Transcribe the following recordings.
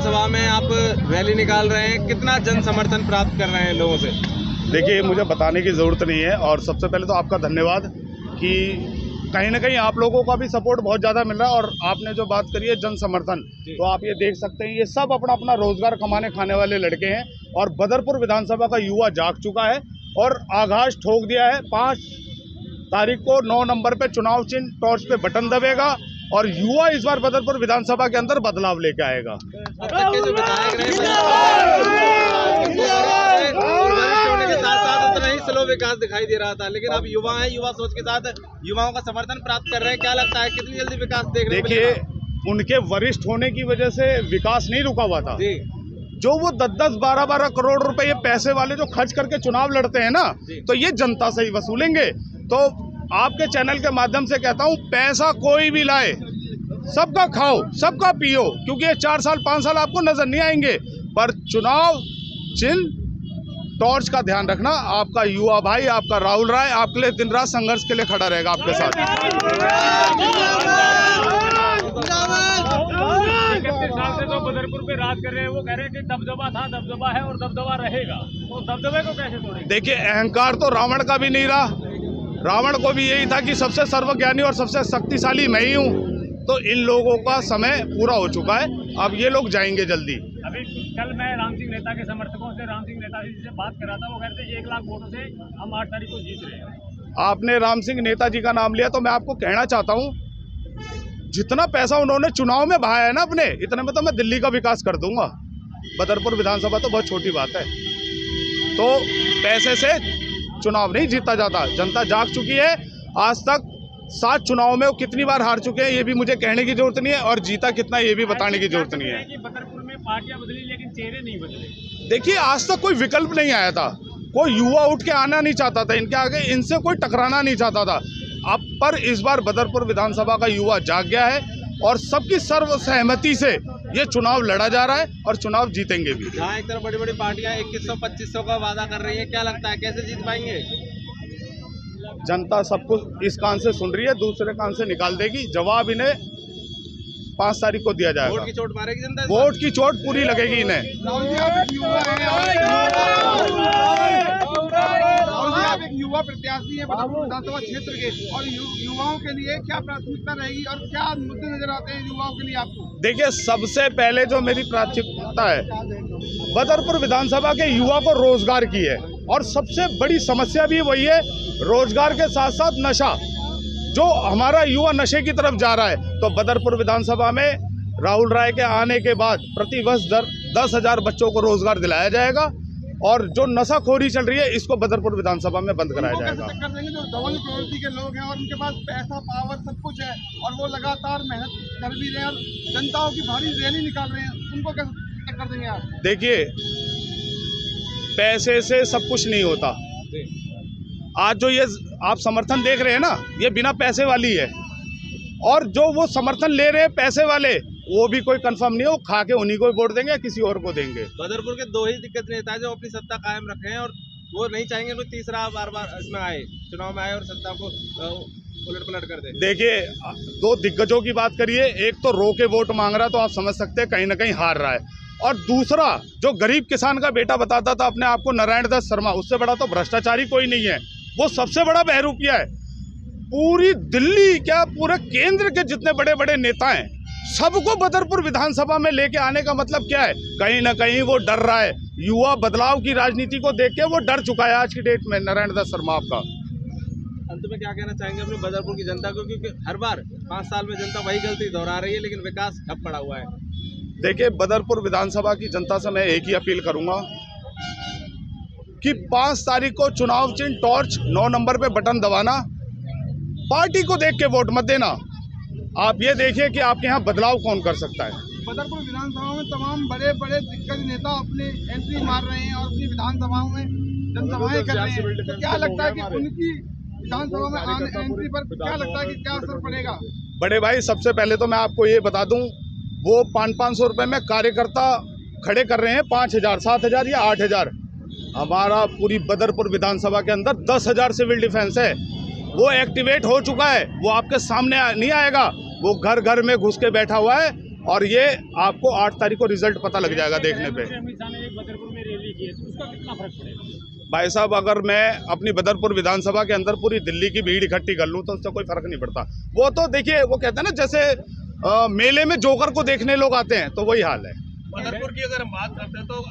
विधानसभा में आप रैली निकाल रहे हैं, कितना जन समर्थन प्राप्त कर रहे हैं लोगों से? देखिए, मुझे बताने की ज़रूरत नहीं है और सबसे पहले तो आपका धन्यवाद कि कहीं ना कहीं आप लोगों का भी सपोर्ट बहुत ज़्यादा मिल रहा है। और आपने जो बात करी है जन समर्थन, तो आप ये देख सकते हैं ये सब अपना अपना रोजगार कमाने खाने वाले लड़के हैं। और बदरपुर विधानसभा का युवा जाग चुका है और आगाज ठोक दिया है। 5 तारीख को 9 नंबर पे चुनाव चिन्ह टॉर्च पे बटन दबेगा और युवा इस बार बदरपुर विधानसभा के अंदर बदलाव लेके आएगा। अब तक के जो विधायक रहे होने के साथ साथ उतना ही स्लो विकास दिखाई दे रहा था, लेकिन अब युवा है, युवा सोच के साथ युवाओं का समर्थन प्राप्त कर रहे हैं। क्या लगता है कितनी जल्दी विकास देखने को मिलेगा? देखिए, उनके वरिष्ठ होने की वजह से विकास नहीं रुका हुआ था। जो वो 10-10, 12-12 करोड़ रुपए ये पैसे वाले जो खर्च करके चुनाव लड़ते हैं ना, तो ये जनता से ही वसूलेंगे। तो आपके चैनल के माध्यम से कहता हूँ, पैसा कोई भी लाए, सबका खाओ, सबका पियो, क्योंकि ये 4 साल 5 साल आपको नजर नहीं आएंगे। पर चुनाव चिन्ह टॉर्च का ध्यान रखना। आपका युवा भाई, आपका राहुल राय आपके लिए दिन रात संघर्ष के लिए खड़ा रहेगा आपके साथ। 31 साल से जो बदरपुर पे राज कर रहे हैं वो कह रहे हैं कि दबदबा था, दबदबा है और दबदबा रहेगा। तो दबदबे को कैसे तोड़ेंगे? देखिए, अहंकार तो रावण का भी नहीं रहा। रावण को भी यही था कि सबसे सर्वज्ञानी और सबसे शक्तिशाली मैं ही हूँ। तो इन लोगों का समय पूरा हो चुका है, अब ये लोग जाएंगे जल्दी। अभी कल मैं राम सिंह नेता के समर्थकों से, राम सिंह नेता जी से बात कर रहा था, वो कहते हैं 1 लाख वोटों से हम 8 तारीख को जीत रहे हैं। आपने राम सिंह नेताजी का नाम लिया, तो मैं आपको कहना चाहता हूँ, जितना पैसा उन्होंने चुनाव में बहाया है ना अपने, इतने में तो मैं दिल्ली का विकास कर दूंगा। बदरपुर विधानसभा तो बहुत छोटी बात है। तो पैसे से चुनाव नहीं जीता जाता। जनता जाग चुकी है। आज तक 7 चुनाव में वो कितनी बार हार चुके हैं ये भी मुझे कहने की जरूरत नहीं है, और जीता कितना ये भी बताने की जरूरत नहीं है। बदरपुर में पार्टियां बदली लेकिन चेहरे नहीं बदले। देखिए, आज तक कोई विकल्प नहीं आया था, कोई युवा उठ के आना नहीं चाहता था इनके आगे, इनसे कोई टकराना नहीं चाहता था। अब पर इस बार बदरपुर विधानसभा का युवा जाग गया है और सबकी सर्व सहमति से ये चुनाव लड़ा जा रहा है और चुनाव जीतेंगे भी। जहाँ एक तरफ बड़ी बड़ी पार्टियां 2100-2500 का वादा कर रही है, क्या लगता है कैसे जीत पाएंगे? जनता सब कुछ इस कान से सुन रही है, दूसरे कान से निकाल देगी। जवाब इन्हें 5 तारीख को दिया जाएगा। वोट की चोट मारेगी जनता? वोट की चोट पूरी लगेगी इन्हें। आप एक युवा प्रत्याशी है बदरपुर विधानसभा क्षेत्र के, और युवाओं के लिए क्या प्राथमिकता रहेगी और क्या मुद्दे नजर आते हैं युवाओं के लिए आपको? देखिए, सबसे पहले जो मेरी प्राथमिकता है, बदरपुर विधानसभा के युवा को रोजगार की है। और सबसे बड़ी समस्या भी वही है, रोजगार के साथ साथ नशा। जो हमारा युवा नशे की तरफ जा रहा है, तो बदरपुर विधानसभा में राहुल राय के आने के बाद प्रतिवर्ष 10,000 बच्चों को रोजगार दिलाया जाएगा। और जो नशाखोरी चल रही है, इसको बदरपुर विधानसभा में बंद कराया जाएगा। टक्कर देंगे जो डबल प्रवृत्ति के लोग हैं और उनके पास पैसा, पावर सब कुछ है और वो लगातार मेहनत कर भी रहे हैं और जनताओं की भारी रैली निकाल रहे हैं, उनको कैसे टक्कर देंगे आप? देखिए, पैसे से सब कुछ नहीं होता। आज जो ये आप समर्थन देख रहे हैं ना, ये बिना पैसे वाली है। और जो वो समर्थन ले रहे हैं पैसे वाले, वो भी कोई कंफर्म नहीं है, वो खा के उन्हीं को वोट देंगे या किसी और को देंगे। बदरपुर के 2 ही दिग्गज नेता जो अपनी सत्ता कायम रखे हैं और वो नहीं चाहेंगे कोई तीसरा बार इसमें आए, चुनाव में आए और सत्ता को उलट पलट कर दे। देखिए, 2 दिग्गजों की बात करिए, एक तो रो के वोट मांग रहा है, तो आप समझ सकते हैं कहीं ना कहीं हार रहा है। और दूसरा, जो गरीब किसान का बेटा बताता था अपने आप को नारायण दत्त शर्मा, उससे बड़ा तो भ्रष्टाचारी कोई नहीं है। वो सबसे बड़ा बहरूपिया है। पूरी दिल्ली क्या, पूरे केंद्र के जितने बड़े बड़े नेता हैं, सबको बदरपुर विधानसभा में लेके आने का मतलब क्या है? कहीं ना कहीं वो डर रहा है। युवा बदलाव की राजनीति को देख के वो डर चुका है आज की डेट में। नारायण दत्त शर्मा आपका अंत में क्या कहना चाहेंगे अपने बदरपुर की जनता को, क्योंकि हर बार 5 साल में जनता वही गलती दोहरा रही है लेकिन विकास ठप पड़ा हुआ है? देखिए, बदरपुर विधानसभा की जनता से मैं एक ही अपील करूंगा कि 5 तारीख को चुनाव चिन्ह टॉर्च 9 नंबर पे बटन दबाना, पार्टी को देख के वोट मत देना। आप ये देखिए कि आपके यहाँ बदलाव कौन कर सकता है। बदरपुर विधानसभा में तमाम बड़े बड़े दिग्गज नेता अपनी एंट्री मार रहे हैं और अपनी विधानसभाओं में जनसभाएं कर रहे हैं, तो क्या लगता है कि उनकी विधानसभा में एंट्री पर क्या लगता है कि क्या असर पड़ेगा? बड़े भाई, सबसे पहले तो मैं आपको ये बता दूं, वो 500-500 रुपए में कार्यकर्ता खड़े कर रहे हैं, 5,000, 7,000 या 8,000। हमारा पूरी बदरपुर विधानसभा के अंदर 10,000 सिविल डिफेंस है, वो एक्टिवेट हो चुका है। वो आपके सामने नहीं आएगा, वो घर घर में घुस के बैठा हुआ है और ये आपको 8 तारीख को रिजल्ट पता लग जाएगा देखने पे। अमित शाह ने एक बदरपुर में रैली की है, तो उसका कितना फर्क पड़ेगा? भाई साहब, अगर मैं अपनी बदरपुर विधानसभा के अंदर पूरी दिल्ली की भीड़ इकट्ठी कर लूँ तो उससे कोई फर्क नहीं पड़ता। वो तो देखिए, वो कहते हैं ना जैसे मेले में जोकर को देखने लोग आते हैं, तो वही हाल है। बदरपुर की अगर हम बात करते हैं तो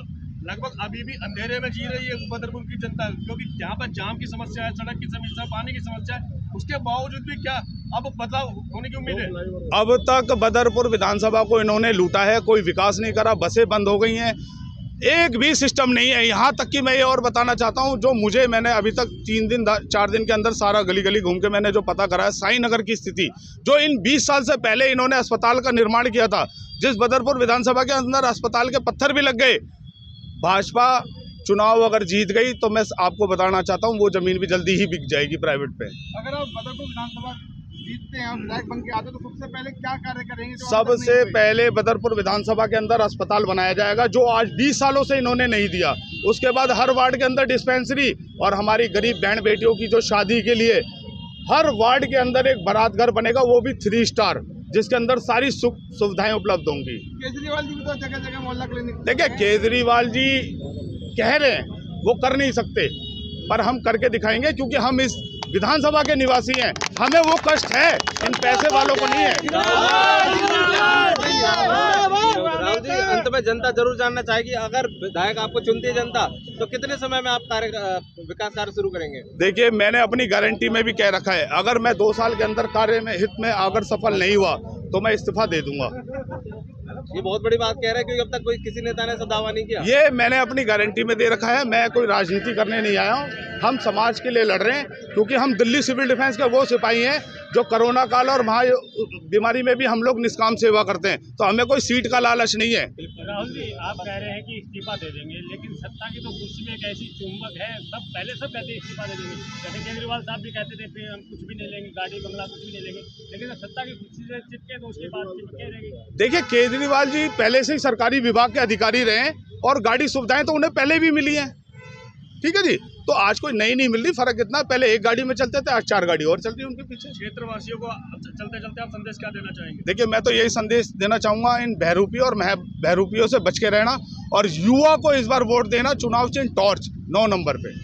लगभग अभी भी अंधेरे में जी रही है बदरपुर की जनता, क्योंकि यहाँ पर जाम की समस्या है, सड़क की समस्या, पानी की समस्या है, उसके बावजूद भी क्या अब बदलाव होने की उम्मीद है? अब तक बदरपुर विधानसभा को इन्होंने लूटा है, कोई विकास नहीं करा, बसें बंद हो गई हैं, एक भी सिस्टम नहीं है। यहाँ तक कि मैं ये और बताना चाहता हूँ, जो मैंने अभी तक 4 दिन के अंदर सारा गली गली घूम के मैंने जो पता करा है, साई नगर की स्थिति, जो इन 20 साल से पहले इन्होंने अस्पताल का निर्माण किया था, जिस बदरपुर विधानसभा के अंदर अस्पताल के पत्थर भी लग गए, भाजपा चुनाव अगर जीत गई तो मैं आपको बताना चाहता हूँ वो जमीन भी जल्दी ही बिक जाएगी प्राइवेट पे। अगर आप बदरपुर विधानसभा जीतते हैं और विधायक बन के आते तो सबसे पहले क्या कार्य करेंगे? सबसे पहले बदरपुर विधानसभा के अंदर अस्पताल बनाया जाएगा, जो आज 20 सालों से इन्होंने नहीं दिया। उसके बाद हर वार्ड के अंदर डिस्पेंसरी, और हमारी गरीब बहन बेटियों की जो शादी के लिए हर वार्ड के अंदर एक बारात घर बनेगा, वो भी 3 स्टार, जिसके अंदर सारी सुख सुविधाएं उपलब्ध होंगी। केजरीवाल जी भी तो जगह जगह मोहल्ला क्लिनिक, देखिए केजरीवाल जी कह रहे हैं वो कर नहीं सकते, पर हम करके दिखाएंगे, क्योंकि हम इस विधानसभा के निवासी हैं, हमें वो कष्ट है, इन पैसे वालों को नहीं है। राहुल जी, अंत में जनता जरूर जानना चाहेगी, अगर विधायक आपको चुनती है जनता तो कितने समय में आप विकास कार्य शुरू करेंगे? देखिए, मैंने अपनी गारंटी में भी कह रखा है, अगर मैं 2 साल के अंदर कार्य में हित में अगर सफल नहीं हुआ तो मैं इस्तीफा दे दूंगा। ये बहुत बड़ी बात कह रहे हैं, क्योंकि अब तक कोई किसी नेता ने ऐसा दावा नहीं किया। ये मैंने अपनी गारंटी में दे रखा है, मैं कोई राजनीति करने नहीं आया हूँ, हम समाज के लिए लड़ रहे हैं, क्योंकि हम दिल्ली सिविल डिफेंस के वो सिपाही हैं जो कोरोना काल और बीमारी में भी हम लोग निष्काम सेवा करते हैं, तो हमें कोई सीट का लालच नहीं है। राहुल जी, आप कह रहे हैं कि इस्तीफा दे देंगे, लेकिन सत्ता की तो कुर्सी में एक ऐसी चुंबक है, सब कहते हैं इस्तीफा दे देंगे। जैसे केजरीवाल साहब भी कहते थे फिर हम कुछ भी नहीं लेंगे, गाड़ी बंगला कुछ भी नहीं लेंगे, लेकिन सत्ता की कुर्सी से चिपके तो उसके बाद चिपके रहेंगे। देखिए, केजरीवाल जी पहले से ही सरकारी विभाग के अधिकारी रहे हैं, और गाड़ी सुविधाएं तो उन्हें पहले भी मिली हैं, ठीक है जी। तो आज कोई नई नहीं मिल रही, फर्क इतना, पहले 1 गाड़ी में चलते थे, आज 4 गाड़ी और चलती है उनके पीछे। क्षेत्रवासियों को चलते चलते आप संदेश क्या देना चाहेंगे? देखिए, मैं तो यही संदेश देना चाहूँगा, इन बहरूपियों और बहरूपियों से बच के रहना, और युवा को इस बार वोट देना, चुनाव चिन्ह टॉर्च 9 नंबर पे।